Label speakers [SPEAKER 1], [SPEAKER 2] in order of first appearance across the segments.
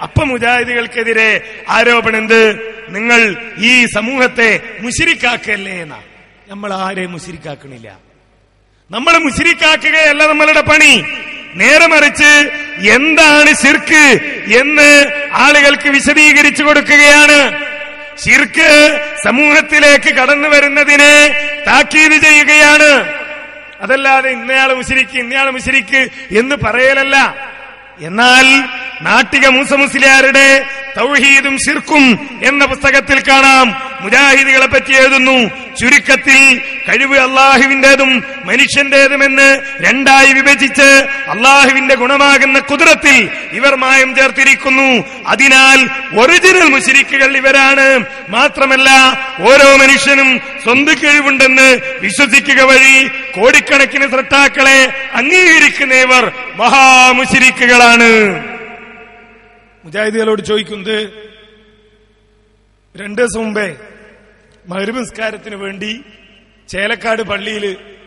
[SPEAKER 1] അപ്പൊ മുജാഹിദികൾക്കെതിരെ ആരോപണം എന്ത്? നിങ്ങൾ ഈ സമൂഹത്തെ മുശ്രിക്കാക്കല്ലേ എന്നാ. നമ്മൾ ആരെയും മുശ്രിക്കാക്കണില്ല. നമ്മൾ മുശ്രിക്കാക്കുകയല്ല നമ്മളുടെ പണി. നേരെ മറിച്ച് എന്താണ് ശിർക്ക് എന്ന് ആളുകൾക്ക് വിശദീകരിച്ചു കൊടുക്കുകയാണ്. ശിർക്ക് സമൂഹത്തിലേക്ക് കടന്നു വരുന്നതിനെ താക്കീത് ചെയ്യുകയാണ്. അതല്ലാതെ ഇന്നയാള് മുശ്രിക്ക് എന്ന് പറയലല്ല. എന്നാൽ നാട്ടിക മൂസ മുസ്ലിയാരുടെ തൗഹീദും ശിർക്കും എന്ന പുസ്തകത്തിൽ കാണാം, മുജാഹിദുകളെ പറ്റി എഴുതുന്നു, ചുരുക്കത്തിൽ കഴിവ് അള്ളാഹുവിന്റേതും മനുഷ്യന്റേതുമെന്ന് രണ്ടായി വിഭജിച്ച് അള്ളാഹുവിന്റെ ഗുണമാകുന്ന ഖുദ്റത്തിൽ ഇവർ മായം ചേർത്തിരിക്കുന്നു. അതിനാൽ ഒറിജിനൽ മുശ്രിക്കുകൾ ഇവരാണ്. മാത്രമല്ല ഓരോ മനുഷ്യനും സ്വന്തം കഴിവുണ്ടെന്ന് വിശ്വസിക്കുക വഴി കോടിക്കണക്കിന് സൃഷ്ടാക്കളെ അംഗീകരിക്കുന്നവർ മഹാമുശ്രിക്കുകളാണ്. മുജാഹിദുകളോട് ചോദിക്കുന്നത്, 2 ദിവസം മുമ്പേ മഗ്‌രിബ് നിസ്കാരത്തിന് വേണ്ടി ചേലക്കാട് പള്ളിയിൽ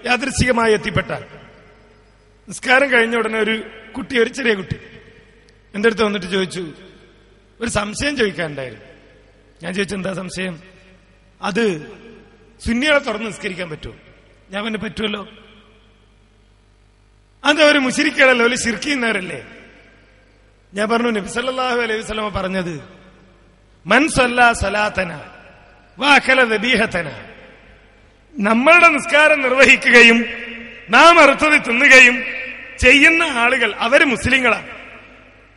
[SPEAKER 1] യാദൃശ്ചികമായി എത്തിപ്പെട്ട നിസ്കാരം കഴിഞ്ഞ ഉടനെ ഒരു ചെറിയ കുട്ടി എന്റെ അടുത്ത് വന്നിട്ട് ചോദിച്ചു, ഒരു സംശയം ചോദിക്കാനുണ്ടായിരുന്നു. ഞാൻ ചോദിച്ചു, എന്താ സംശയം? അത് സുന്നികളെ തുറന്ന് നിസ്കരിക്കാൻ പറ്റുമോ? ഞാൻ പറഞ്ഞു, പറ്റുമല്ലോ. അത് ഒരു മുശ്രിക്കുകളല്ലേ, ഒരു ശിർക്ക് ചെയ്യുന്നവരല്ലേ? ഞാൻ പറഞ്ഞു, നബി സല്ലല്ലാഹു അലൈഹി വസല്ലം പറഞ്ഞത്, മൻ സല്ലാ സലാത്തന വഅഖല ദബീഹതന, നമ്മളുടെ നിസ്കാരം നിർവഹിക്കുകയും നാം അറുത്തത് തിന്നുകയും ചെയ്യുന്ന ആളുകൾ അവര് മുസ്ലിങ്ങളാണ്.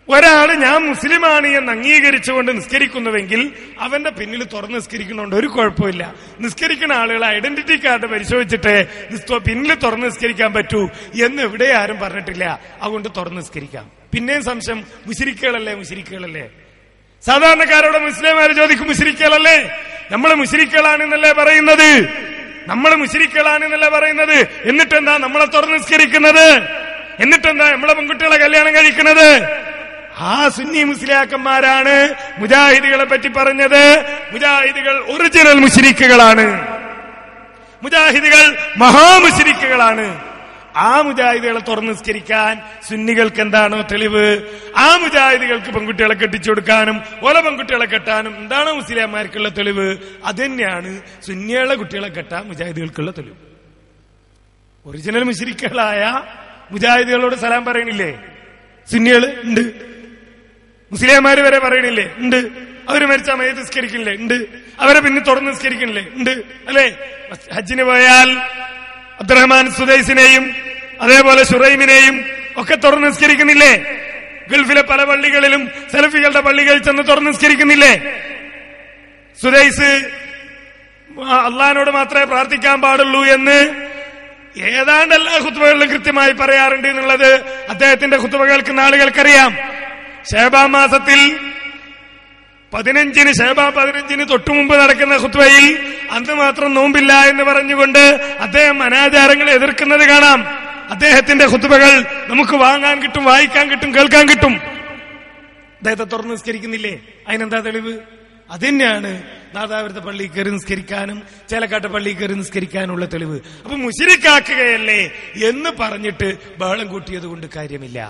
[SPEAKER 1] ഒരാള് ഞാൻ മുസ്ലിമാണ് എന്ന് അംഗീകരിച്ചുകൊണ്ട് നിസ്കരിക്കുന്നുവെങ്കിൽ അവന്റെ പിന്നിൽ തുറന്ന് നിസ്കരിക്കുന്നതുകൊണ്ട് ഒരു കുഴപ്പമില്ല. നിസ്കരിക്കുന്ന ആളുകളെ ഐഡന്റിറ്റി കാർഡ് പരിശോധിച്ചിട്ട് പിന്നിൽ തുറന്ന് നിസ്കരിക്കാൻ പറ്റൂ എന്ന് ഇവിടെ ആരും പറഞ്ഞിട്ടില്ല. അതുകൊണ്ട് തുറന്ന് നിസ്കരിക്കാം. പിന്നെയും സംശയം, മുശ്രിക്കുകളല്ലേ? സാധാരണക്കാരോട് മുസ്ലിംമാര് ചോദിക്കും, മുശ്രിക്കുകളല്ലേ? നമ്മള് മുശ്രിക്കുകളാണെന്നല്ലേ പറയുന്നത്? എന്നിട്ടെന്താ നമ്മളെ തുറന്ന് നിസ്കരിക്കുന്നത്? എന്നിട്ടെന്താ നമ്മളെ പെൺകുട്ടികളെ കല്യാണം കഴിക്കുന്നത്? ആ സുന്നി മുസ്ലിയാക്കന്മാരാണ് മുജാഹിദുകളെ പറ്റി പറഞ്ഞത്. മുജാഹിദുകൾ ഒറിജിനൽ മുശ്രിക്കുകളാണ്. മുജാഹിദുകൾ മഹാമുശ്രിക്കുകളാണ്. ആ മുജാഹിദുകളെ തുറന്ന് നിസ്കരിക്കാൻ സുന്നികൾക്ക് എന്താണോ തെളിവ്, ആ മുജാഹിദുകൾക്ക് പെൺകുട്ടികളെ കെട്ടിച്ചു കൊടുക്കാനും ഓല പെൺകുട്ടികളെ കെട്ടാനും എന്താണോ മുസ്ലിംമാർക്കുള്ള തെളിവ്, അതന്നെയാണ് സുന്നികളെ കുട്ടികളെ കെട്ടാൻ മുജാഹിദുകൾക്കുള്ള തെളിവ്. ഒറിജിനൽ മുശ്രിക്കുകളായ മുജാഹിദുകളോട് സലാം പറയണില്ലേ? സുന്നികൾ ഉണ്ട്. മുസ്ലിംമാര് വരെ പറയണില്ലേ? ഉണ്ട്. അവര് മരിച്ചാൽ മയ്യത്ത് നിസ്കരിക്കണില്ലേ? ഉണ്ട്. അവരെ പിന്നെ തുറന്ന് നിസ്കരിക്കണില്ലേ? ഉണ്ട്. അല്ലെ? ഹജ്ജിന് പോയാൽ അബ്ദുറഹ്മാൻ സുദൈസിനെയും അതേപോലെ ഷുറൈമിനെയും ഒക്കെ തുറന്ന് നിസ്കരിക്കുന്നില്ലേ? ഗൾഫിലെ പല പള്ളികളിലും സലഫികളുടെ പള്ളികളിൽ ചെന്ന് തുറന്ന് നിസ്കരിക്കുന്നില്ലേ? സുദൈസ് അള്ളാഹിനോട് മാത്രമേ പ്രാർത്ഥിക്കാൻ പാടുള്ളൂ എന്ന് ഏതാണ്ട് എല്ലാ ഖുത്ബകളിലും കൃത്യമായി പറയാറുണ്ട് എന്നുള്ളത് അദ്ദേഹത്തിന്റെ ഖുത്ബ കേൾക്കുന്ന ആളുകൾക്കറിയാം. ശഅബാൻ മാസത്തിൽ 15 തൊട്ടു മുമ്പ് നടക്കുന്ന ഖുത്ബയിൽ അന്ന് മാത്രം നോമ്പില്ല എന്ന് പറഞ്ഞുകൊണ്ട് അദ്ദേഹം അനാചാരങ്ങളെ എതിർക്കുന്നത് കാണാം. അദ്ദേഹത്തിന്റെ ഖുത്ബകൾ നമുക്ക് വാങ്ങാൻ കിട്ടും, വായിക്കാൻ കിട്ടും, കേൾക്കാൻ കിട്ടും. അദ്ദേഹത്തെ തുറന്ന് നിസ്കരിക്കുന്നില്ലേ? അതിനെന്താ തെളിവ്? അതന്നെയാണ് നാദാപുരത്തെ പള്ളിയിൽ കയറി നിസ്കരിക്കാനും ചേലക്കാട്ടെ പള്ളിയിൽ കയറി നിസ്കരിക്കാനുള്ള തെളിവ്. അപ്പൊ മുശ്രിക്കാക്കുകയല്ലേ എന്ന് പറഞ്ഞിട്ട് ബഹളം കൂട്ടിയത് കൊണ്ട് കാര്യമില്ല.